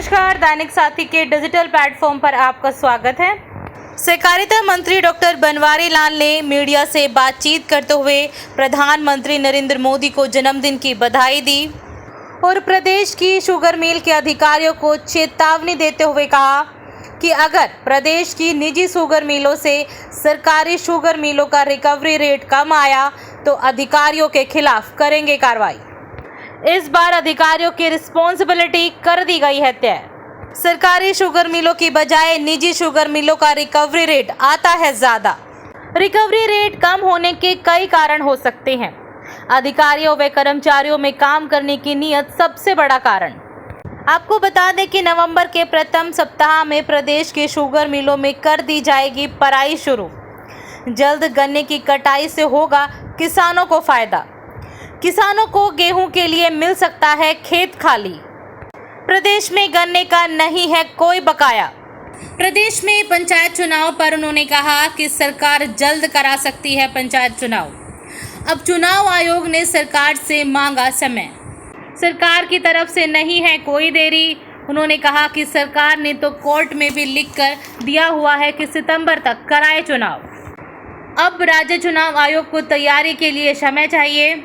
नमस्कार, दैनिक साथी के डिजिटल प्लेटफॉर्म पर आपका स्वागत है। सहकारिता मंत्री डॉक्टर बनवारी लाल ने मीडिया से बातचीत करते हुए प्रधानमंत्री नरेंद्र मोदी को जन्मदिन की बधाई दी और प्रदेश की शुगर मिल के अधिकारियों को चेतावनी देते हुए कहा कि अगर प्रदेश की निजी शुगर मिलों से सरकारी शुगर मिलों का रिकवरी रेट कम आया तो अधिकारियों के खिलाफ करेंगे कार्रवाई। इस बार अधिकारियों की रिस्पॉन्सिबिलिटी कर दी गई है तय। सरकारी शुगर मिलों की बजाय निजी शुगर मिलों का रिकवरी रेट आता है ज़्यादा। रिकवरी रेट कम होने के कई कारण हो सकते हैं। अधिकारियों व कर्मचारियों में काम करने की नीयत सबसे बड़ा कारण। आपको बता दें कि नवंबर के प्रथम सप्ताह में प्रदेश के शुगर मिलों में कर दी जाएगी पराई शुरू। जल्द गन्ने की कटाई से होगा किसानों को फायदा। किसानों को गेहूं के लिए मिल सकता है खेत खाली। प्रदेश में गन्ने का नहीं है कोई बकाया। प्रदेश में पंचायत चुनाव पर उन्होंने कहा कि सरकार जल्द करा सकती है पंचायत चुनाव। अब चुनाव आयोग ने सरकार से मांगा समय। सरकार की तरफ से नहीं है कोई देरी। उन्होंने कहा कि सरकार ने तो कोर्ट में भी लिखकर दिया हुआ है कि सितंबर तक कराए चुनाव। अब राज्य चुनाव आयोग को तैयारी के लिए समय चाहिए।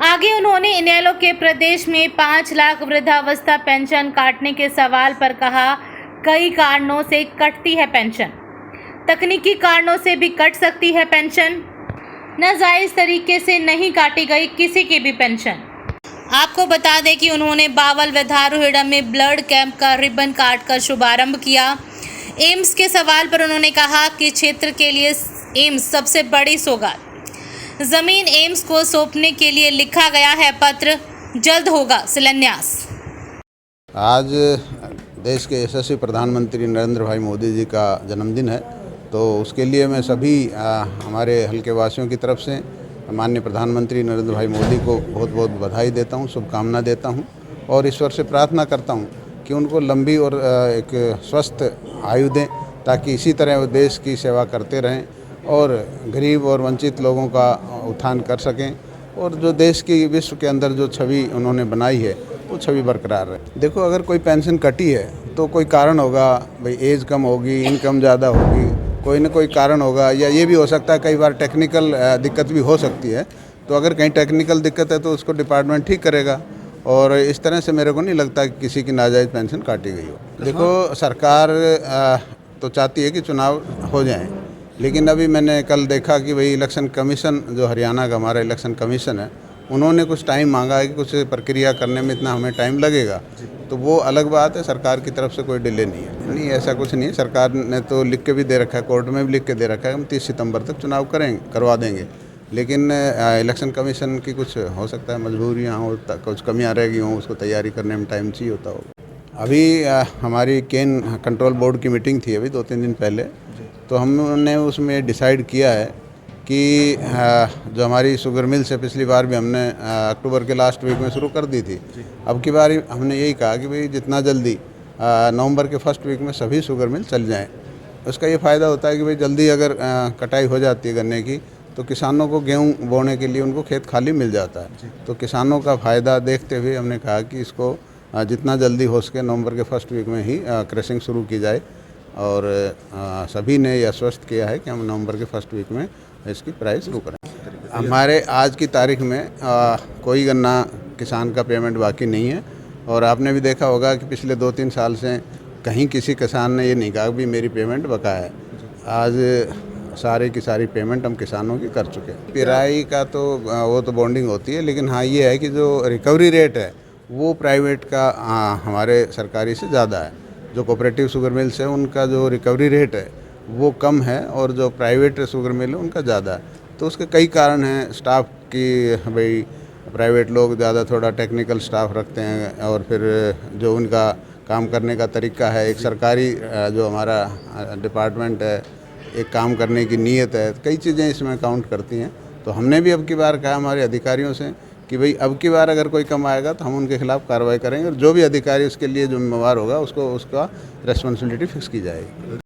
आगे उन्होंने इनेलो के प्रदेश में 5 लाख वृद्धावस्था पेंशन काटने के सवाल पर कहा, कई कारणों से कटती है पेंशन। तकनीकी कारणों से भी कट सकती है पेंशन। नाजायज़ तरीके से नहीं काटी गई किसी की भी पेंशन। आपको बता दें कि उन्होंने बावल व धारूहेड़ा में ब्लड कैंप का रिबन काट कर शुभारंभ किया। एम्स के सवाल पर उन्होंने कहा कि क्षेत्र के लिए एम्स सबसे बड़ी सौगात। जमीन एम्स को सौंपने के लिए लिखा गया है पत्र, जल्द होगा शिलान्यास। आज देश के यशस्वी प्रधानमंत्री नरेंद्र भाई मोदी जी का जन्मदिन है, तो उसके लिए मैं सभी हमारे हल्के वासियों की तरफ से माननीय प्रधानमंत्री नरेंद्र भाई मोदी को बहुत बहुत बधाई देता हूं, शुभकामना देता हूं और ईश्वर से प्रार्थना करता हूं कि उनको लंबी और एक स्वस्थ आयु दें, ताकि इसी तरह वो देश की सेवा करते रहें और गरीब और वंचित लोगों का उत्थान कर सकें और जो देश की विश्व के अंदर जो छवि उन्होंने बनाई है वो छवि बरकरार रहे। देखो, अगर कोई पेंशन कटी है तो कोई कारण होगा, भाई एज कम होगी, इनकम ज़्यादा होगी, कोई ना कोई कारण होगा, या ये भी हो सकता है कई बार टेक्निकल दिक्कत भी हो सकती है। तो अगर कहीं टेक्निकल दिक्कत है तो उसको डिपार्टमेंट ठीक करेगा और इस तरह से मेरे को नहीं लगता कि किसी की नाजायज़ पेंशन काटी गई हो। देखो, सरकार तो चाहती है कि चुनाव हो जाएँ, लेकिन अभी मैंने कल देखा कि भाई इलेक्शन कमीशन जो हरियाणा का हमारा इलेक्शन कमीशन है, उन्होंने कुछ टाइम मांगा है कि कुछ प्रक्रिया करने में इतना हमें टाइम लगेगा। तो वो अलग बात है, सरकार की तरफ से कोई डिले नहीं है। नहीं, ऐसा कुछ नहीं है। सरकार ने तो लिख के भी दे रखा है, कोर्ट में भी लिख के दे रखा है, हम 30 सितंबर तक चुनाव करवा देंगे। लेकिन इलेक्शन कमीशन की कुछ हो सकता है मजबूरियाँ हो, कुछ कमियाँ रह गई हों, उसको तैयारी करने में टाइम चाहिए होता हो। अभी हमारी केन कंट्रोल बोर्ड की मीटिंग थी अभी 2-3 दिन पहले, तो हमने उसमें डिसाइड किया है कि जो हमारी शुगर मिल्स है, पिछली बार भी हमने अक्टूबर के लास्ट वीक में शुरू कर दी थी। अब की बार हमने यही कहा कि भाई जितना जल्दी नवंबर के फर्स्ट वीक में सभी शुगर मिल चल जाएं। उसका ये फ़ायदा होता है कि भाई जल्दी अगर कटाई हो जाती है गन्ने की तो किसानों को गेहूँ बोने के लिए उनको खेत खाली मिल जाता है। तो किसानों का फ़ायदा देखते हुए हमने कहा कि इसको जितना जल्दी हो सके नवंबर के फर्स्ट वीक में ही क्रशिंग शुरू की जाए और सभी ने यह आश्वस्त किया है कि हम नवंबर के फर्स्ट वीक में इसकी प्राइस शुरू करें। हमारे आज की तारीख में कोई गन्ना किसान का पेमेंट बाकी नहीं है और आपने भी देखा होगा कि पिछले 2-3 साल से कहीं किसी किसान ने ये नहीं कहा कि मेरी पेमेंट बकाया है। आज सारी की सारी पेमेंट हम किसानों की कर चुके हैं। पिराई का तो वो तो बॉन्डिंग होती है, लेकिन हाँ ये है कि जो रिकवरी रेट है वो प्राइवेट का हमारे सरकारी से ज़्यादा है। जो कोऑपरेटिव शुगर मिल्स है उनका जो रिकवरी रेट है वो कम है और जो प्राइवेट शुगर मिल है उनका ज़्यादा है। तो उसके कई कारण हैं। स्टाफ की, भाई प्राइवेट लोग ज़्यादा थोड़ा टेक्निकल स्टाफ रखते हैं और फिर जो उनका काम करने का तरीका है, एक सरकारी जो हमारा डिपार्टमेंट है, एक काम करने की नीयत है, कई चीज़ें इसमें काउंट करती हैं। तो हमने भी अब की बार कहा हमारे अधिकारियों से कि भाई अब की बार अगर कोई कम आएगा तो हम उनके खिलाफ कार्रवाई करेंगे और जो भी अधिकारी उसके लिए जिम्मेवार होगा उसको उसका रेस्पॉन्सिबिलिटी फिक्स की जाएगी।